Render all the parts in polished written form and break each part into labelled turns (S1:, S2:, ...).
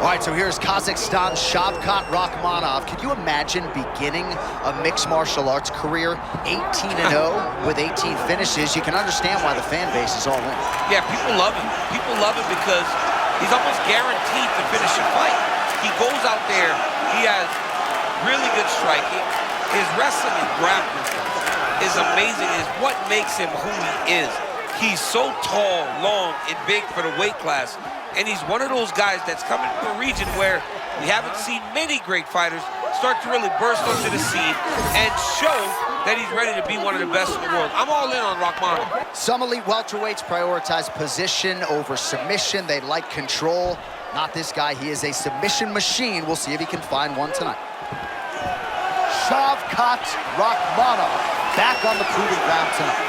S1: All right, so here's Kazakhstan's Shavkat Rakhmonov. Can you imagine beginning a mixed martial arts career 18-0 with 18 finishes? You can understand why the fan base is all in.
S2: Yeah, people love him. People love him because he's almost guaranteed to finish a fight. He goes out there, he has really good striking. His wrestling and grappling is amazing. It's what makes him who he is. He's so tall, long, and big for the weight class. And he's one of those guys that's coming from a region where we haven't seen many great fighters start to really burst onto the scene and show that he's ready to be one of the best in the world. I'm all in on Rakhmonov.
S1: Some elite welterweights prioritize position over submission. They like control. Not this guy. He is a submission machine. We'll see if he can find one tonight. Shavkat Rakhmonov back on the proving ground tonight.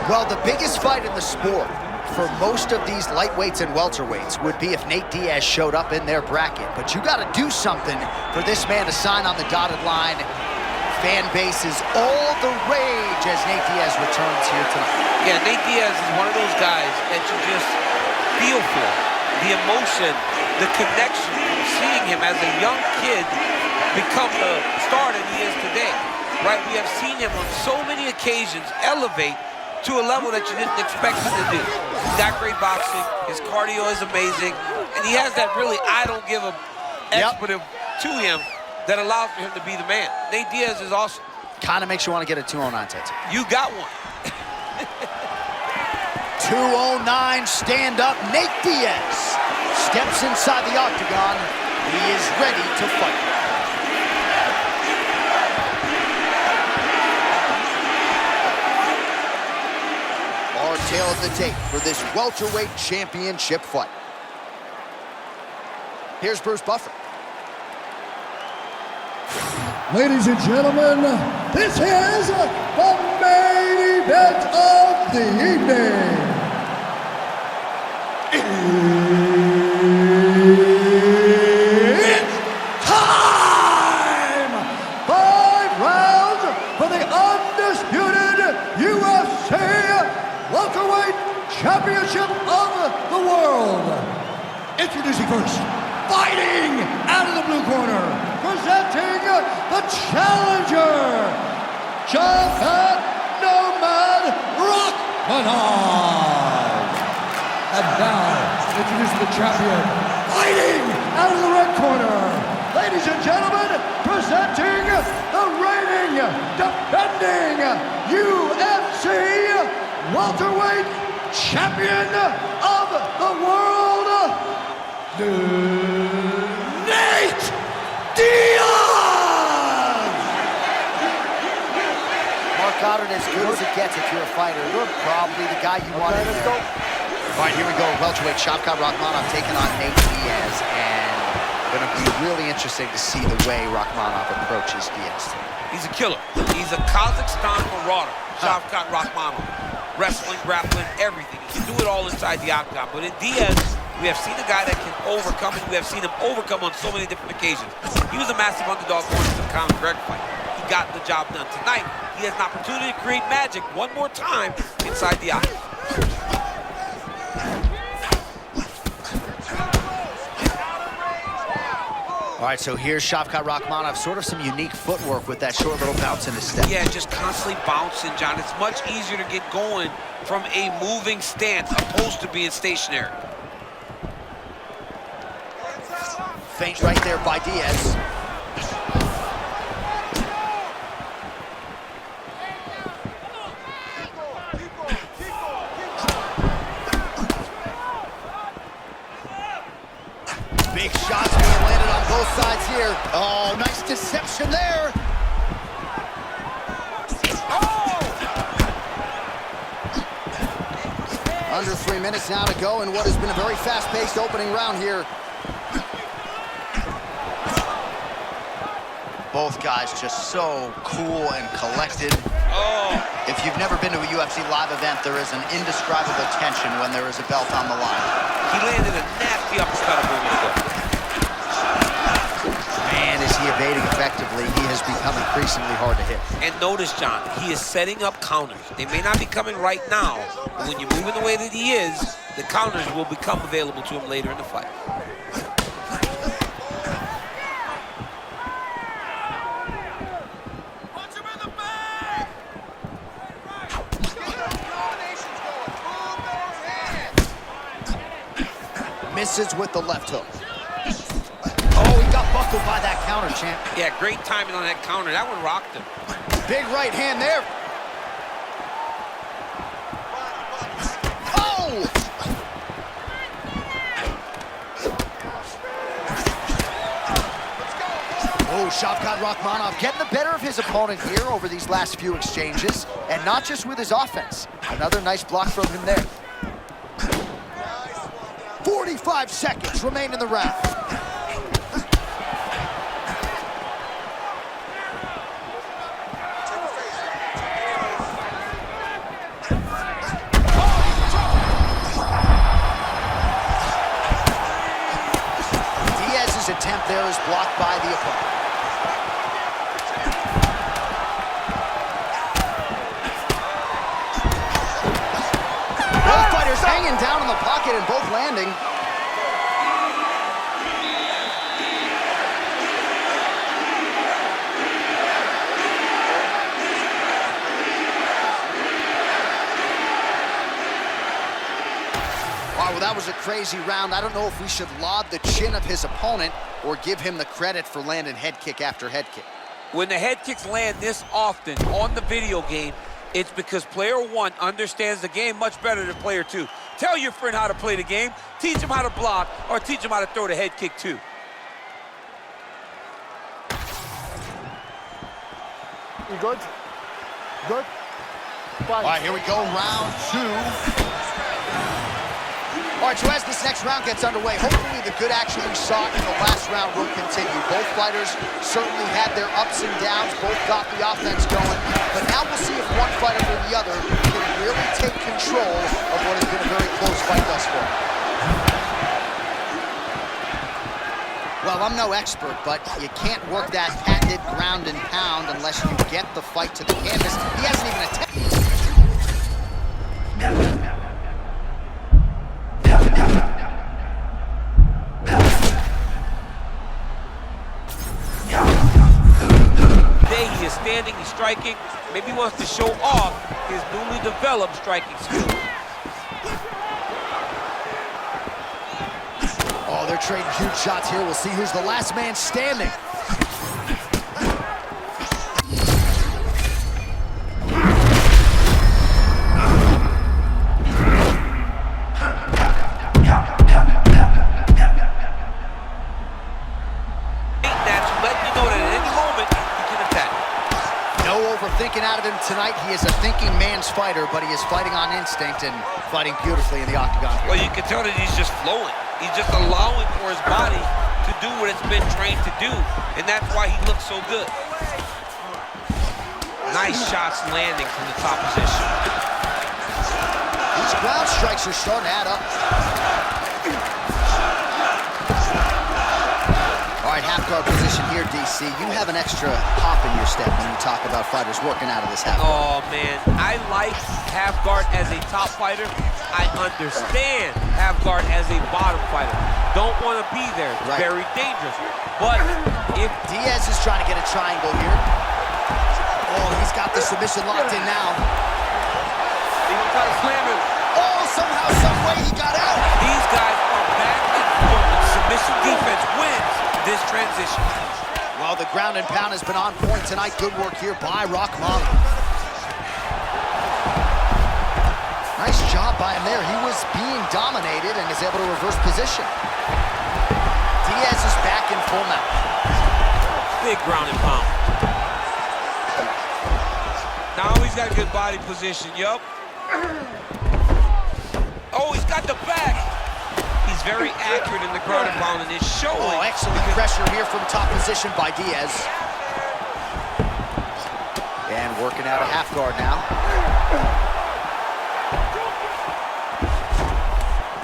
S1: Well, the biggest fight in the sport for most of these lightweights and welterweights would be if Nate Diaz showed up in their bracket. But you got to do something for this man to sign on the dotted line. Fan base is all the rage as Nate Diaz returns here tonight.
S2: Yeah, Nate Diaz is one of those guys that you just feel for. The emotion, the connection, seeing him as a young kid become the star that he is today. Right? We have seen him on so many occasions elevate to a level that you didn't expect him to do. He's got great boxing, his cardio is amazing, and he has that really I don't give a expletive to him that allows for him to be the man. Nate Diaz is awesome.
S1: Kind of makes you want to get a 209 tattoo.
S2: You got one.
S1: 209 stand-up. Nate Diaz steps inside the octagon. He is ready to fight. Tail of the tape for this welterweight championship fight. Here's Bruce Buffer.
S3: Ladies and gentlemen, this is the main event of the evening. It's time! 5 rounds for the undisputed UFC Welterweight Championship of the World. Introducing first, fighting out of the blue corner, presenting the challenger, Shavkat Rakhmonov. And now, introducing the champion, fighting out of the red corner, ladies and gentlemen, presenting the reigning, defending UFC welterweight champion of the world, Nate Diaz!
S1: Mark Goddard, as good as it gets if you're a fighter. You're probably the guy you want to be. All right, here we go. Welterweight Shavkat Rakhmonov taking on Nate Diaz, and going to be really interesting to see the way Rakhmonov approaches Diaz.
S2: He's a killer. He's a Kazakhstan marauder, Shavkat Rakhmonov. Wrestling, grappling, everything. He can do it all inside the octagon. But in Diaz, we have seen a guy that can overcome it. We have seen him overcome on so many different occasions. He was a massive underdog going into the Conor McGregor fight. He got the job done. Tonight, he has an opportunity to create magic one more time inside the octagon.
S1: All right, so here's Shavkat Rakhmonov, sort of some unique footwork with that short little bounce in his step.
S2: Yeah, just constantly bouncing, John. It's much easier to get going from a moving stance opposed to being stationary.
S1: Feint right there by Diaz. Big shots being landed on both sides here. Oh, nice deception there. Under 3 minutes now to go in what has been a very fast-paced opening round here. Both guys just so cool and collected.
S2: Oh.
S1: If you've never been to a UFC live event, there is an indescribable tension when there is a belt on the line.
S2: He landed a nasty uppercut a moment ago.
S1: Man, is he evading effectively. He has become increasingly hard to hit.
S2: And notice, John, he is setting up counters. They may not be coming right now, but when you're moving the way that he is, the counters will become available to him later in the fight.
S1: Misses with the left hook. Oh, he got buckled by that counter, champ.
S2: Yeah, great timing on that counter. That one rocked him.
S1: Big right hand there. Oh! Oh, Shavkat Rakhmonov getting the better of his opponent here over these last few exchanges, and not just with his offense. Another nice block from him there. 45 seconds remain in the round. Diaz's attempt there is blocked by the opponent. Both fighters hanging down in the pocket and both landing. Wow, well, that was a crazy round. I don't know if we should laud the chin of his opponent or give him the credit for landing head kick after head kick.
S2: When the head kicks land this often on the video game, it's because player one understands the game much better than player two. Tell your friend how to play the game, teach him how to block, or teach him how to throw the head kick too.
S4: You good? Good?
S1: All right, here we go, round two. All right, so as this next round gets underway, hopefully the good action we saw in the last round will continue. Both fighters certainly had their ups and downs, both got the offense going, but now we'll see if one fighter or the other can really take control of what has been a very close fight thus far. Well, I'm no expert, but you can't work that patented ground and pound unless you get the fight to the canvas. He hasn't even attempted.
S2: He is standing, he's striking. Maybe he wants to show off his newly developed striking skills.
S1: Oh, they're trading huge shots here. We'll see who's the last man standing. Thinking out of him tonight. He is a thinking man's fighter, but he is fighting on instinct and fighting beautifully in the octagon here.
S2: Well, you can tell that he's just flowing. He's just allowing for his body to do what it's been trained to do, and that's why he looks so good. Nice shots landing from the top position.
S1: These ground strikes are starting to add up. All right, half guard position here, DC. You have an extra hop in your step when you talk about fighters working out of this half guard.
S2: Oh, man. I like half guard as a top fighter. I understand half guard as a bottom fighter. Don't want to be there. It's
S1: right.
S2: Very dangerous. But if
S1: Diaz is trying to get a triangle here. Oh, he's got the submission locked in now.
S2: he's going to try to slam him.
S1: Oh, somehow, some way he got out.
S2: These guys are back and forth. Submission defense wins this transition.
S1: Well, the ground and pound has been on point tonight. Good work here by Rakhmonov. Nice job by him there. He was being dominated and is able to reverse position. Diaz is back in full mount.
S2: Big ground and pound. Now he's got a good body position, yup. Oh, he's got the back. He's very accurate in the ground and pound, and it's showing.
S1: Oh, excellent pressure here from top position by Diaz. And working out a half guard now.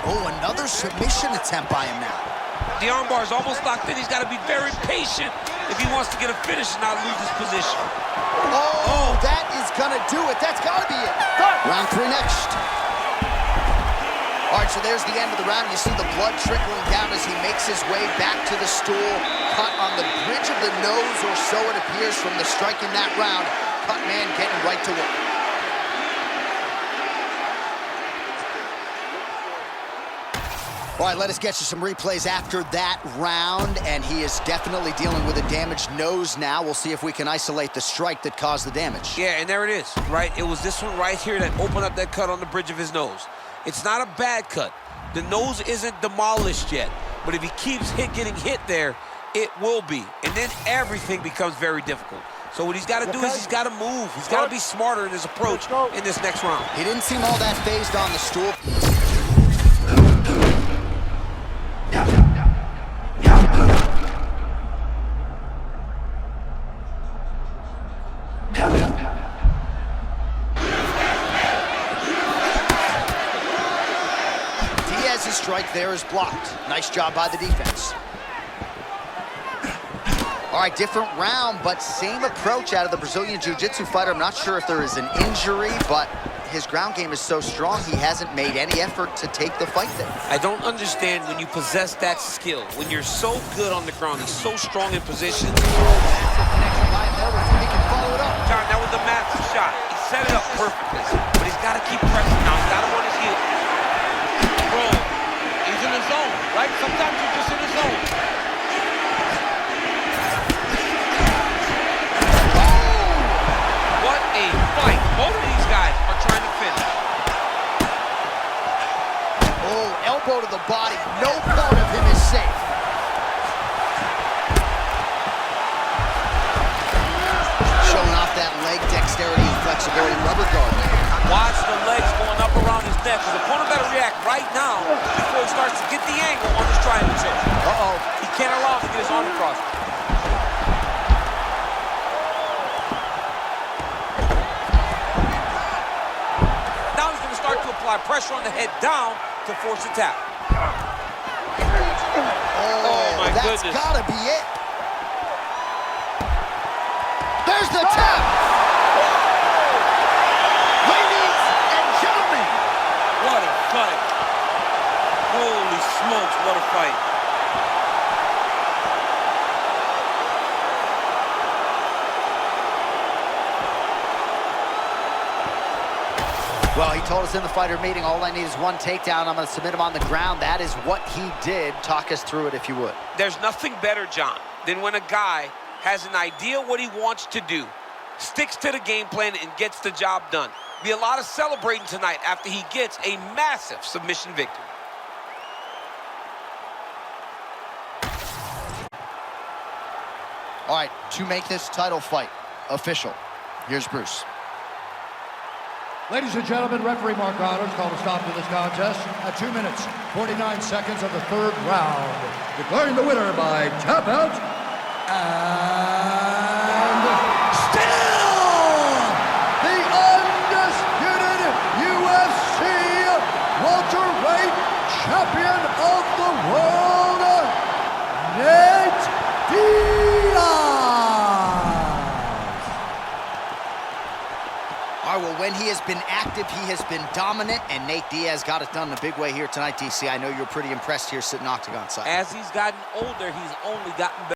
S1: Oh, another submission attempt by him now.
S2: The armbar is almost locked in. He's got to be very patient if he wants to get a finish and not lose his position.
S1: Oh, that is gonna do it. That's gotta be it. Round 3 next. All right, so there's the end of the round. You see the blood trickling down as he makes his way back to the stool. Cut on the bridge of the nose, or so it appears from the strike in that round. Cut man getting right to work. All right, let us get you some replays after that round, and he is definitely dealing with a damaged nose now. We'll see if we can isolate the strike that caused the damage.
S2: Yeah, and there it is, right? It was this one right here that opened up that cut on the bridge of his nose. It's not a bad cut. The nose isn't demolished yet, but if he keeps getting hit there, it will be. And then everything becomes very difficult. So what he's got to do is he's got to move. He's got to be smarter in his approach in this next round.
S1: He didn't seem all that phased on the stool. Diaz's strike there is blocked. Nice job by the defense. All right, different round, but same approach out of the Brazilian Jiu-Jitsu fighter. I'm not sure if there is an injury, but his ground game is so strong, he hasn't made any effort to take the fight there.
S2: I don't understand when you possess that skill, when you're so good on the ground, he's so strong in position. John, that was a massive shot. He set it up perfectly, but he's got to keep pressing now. He's got him on his heel. Bro, he's in the zone, right? Sometimes you're just in the zone. What a fight. Both of these guys are trying to finish.
S1: Oh, elbow to the body. No part of him is safe. Showing off that leg dexterity and flexibility. Rubber guard.
S2: Watch the legs going up around his neck. His opponent better react right now before he starts to get the angle on his triangle choke.
S1: Uh-oh.
S2: He can't allow him to get his arm across. Now he's going to start to apply pressure on the head down to force a tap.
S1: Oh,
S2: my
S1: that's
S2: goodness.
S1: gotta be it. There's the tap. Ladies and gentlemen.
S2: What a fight. Holy smokes, what a fight.
S1: Well, he told us in the fighter meeting, all I need is one takedown. I'm going to submit him on the ground. That is what he did. Talk us through it if you would.
S2: There's nothing better, John, than when a guy has an idea what he wants to do, sticks to the game plan, and gets the job done. Be a lot of celebrating tonight after he gets a massive submission victory.
S1: All right, to make this title fight official, here's Bruce.
S3: Ladies and gentlemen, referee Mark Reynolds called a stop to this contest at 2 minutes, 49 seconds of the 3rd round. Declaring the winner by tap out, and still the undisputed UFC welterweight champion of the world, Nate Diaz.
S1: All right, well, when he has been active, he has been dominant, and Nate Diaz got it done in a big way here tonight, DC. I know you're pretty impressed here sitting octagon side.
S2: As he's gotten older, he's only gotten better.